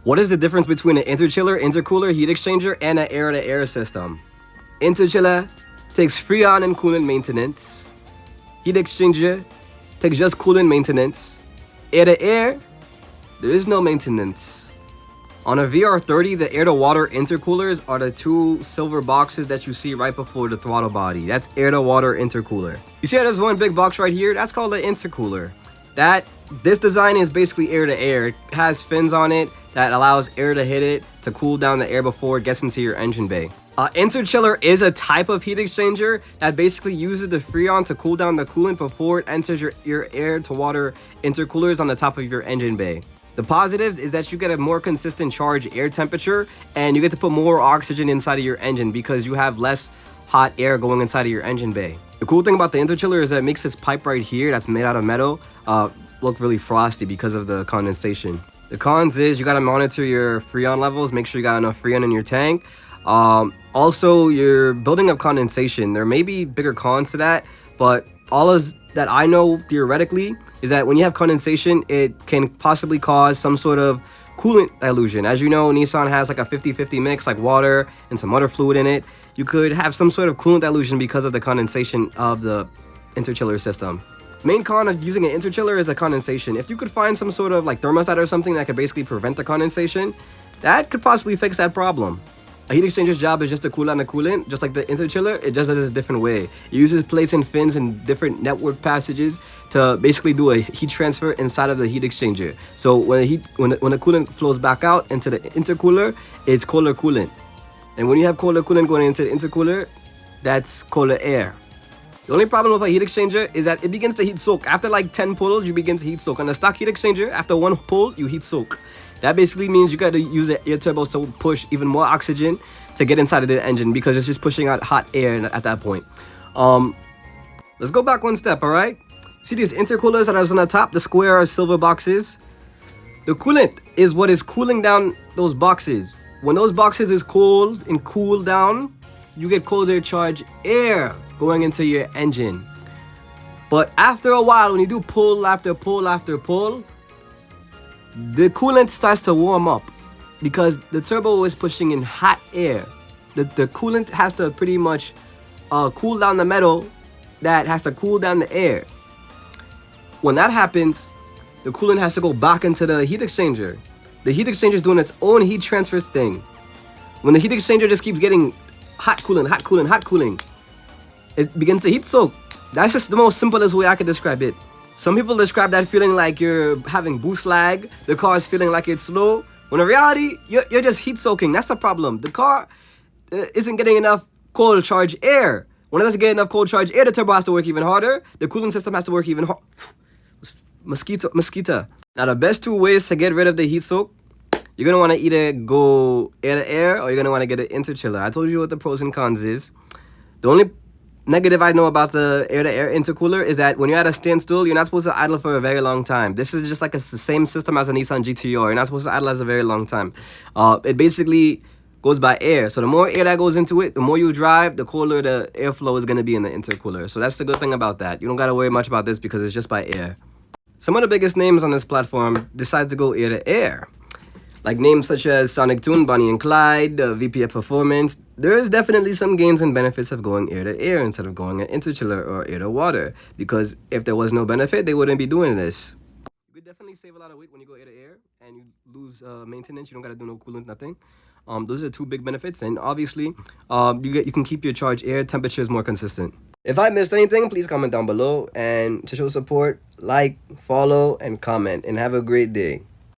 What is the difference between an interchiller, intercooler, heat exchanger, and an air-to-air system? Interchiller takes freon and coolant maintenance. Heat exchanger takes just coolant maintenance. Air-to-air, there is no maintenance. On a VR30, the air-to-water intercoolers are the two silver boxes that you see right before the throttle body. That's air-to-water intercooler. You see how there's one big box right here? That's called an intercooler. This design is basically air-to-air. It has fins on it that allows air to hit it to cool down the air before it gets into your engine bay. Interchiller is a type of heat exchanger that basically uses the freon to cool down the coolant before it enters your air-to-water intercoolers on the top of your engine bay. The positives is that you get a more consistent charge air temperature and you get to put more oxygen inside of your engine because you have less hot air going inside of your engine bay. The cool thing about the interchiller is that it makes this pipe right here that's made out of metal look really frosty because of the condensation. The cons is you got to monitor your freon levels, make sure you got enough freon in your tank. Also, you're building up condensation. There may be bigger cons to that, but that I know theoretically is that when you have condensation, it can possibly cause some sort of coolant dilution. As you know, Nissan has like a 50-50 mix, like water and some other fluid in it. You could have some sort of coolant dilution because of the condensation of the interchiller system. Main con of using an interchiller is the condensation. If you could find some sort of like thermostat or something that could basically prevent the condensation, that could possibly fix that problem. A heat exchanger's job is just to cool down the coolant, just like the interchiller. It just does it a different way. It uses plates and fins and different network passages to basically do a heat transfer inside of the heat exchanger. So when the coolant flows back out into the intercooler, it's colder coolant. And when you have colder coolant going into the intercooler, that's colder air. The only problem with a heat exchanger is that it begins to heat soak. After like 10 pulls, you begin to heat soak. On the stock heat exchanger, after one pull, you heat soak. That basically means you got to use the air turbos to push even more oxygen to get inside of the engine because it's just pushing out hot air at that point. Let's go back one step, all right? See these intercoolers that are on the top, the square silver boxes? The coolant is what is cooling down those boxes. When those boxes is cold and cool down, you get colder charged air going into your engine. But after a while, when you do pull after pull after pull, the coolant starts to warm up because the turbo is pushing in hot air. The coolant has to pretty much cool down the metal that has to cool down the air. When that happens, the coolant has to go back into the heat exchanger. The heat exchanger is doing its own heat transfer thing. When the heat exchanger just keeps getting hot cooling, hot cooling, hot cooling, it begins to heat soak. That's just the most simplest way I could describe it. Some people describe that feeling like you're having boost lag. The car is feeling like it's slow. When in reality, you're just heat soaking. That's the problem. The car isn't getting enough cold charge air. When it doesn't get enough cold charge air, the turbo has to work even harder. The cooling system has to work even harder. Mosquito. Now, the best two ways to get rid of the heat soak, you're going to want to either go air to air or you're going to want to get an interchiller. I told you what the pros and cons is. The only negative I know about the air-to-air intercooler is that when you're at a standstill, you're not supposed to idle for a very long time. This is just like the same system as a Nissan GTR. You're not supposed to idle as a very long time. It basically goes by air. So the more air that goes into it, the more you drive, the colder the airflow is going to be in the intercooler. So that's the good thing about that. You don't got to worry much about this because it's just by air. Some of the biggest names on this platform decide to go air-to-air. Like names such as Sonic Toon, Bonnie and Clyde, VPF Performance. There is definitely some gains and benefits of going air-to-air instead of going an interchiller or air-to-water. Because if there was no benefit, they wouldn't be doing this. You could definitely save a lot of weight when you go air-to-air and you lose maintenance. You don't got to do no coolant, nothing. Those are two big benefits. And obviously, you can keep your charge air temperatures more consistent. If I missed anything, please comment down below. And to show support, like, follow, and comment. And have a great day.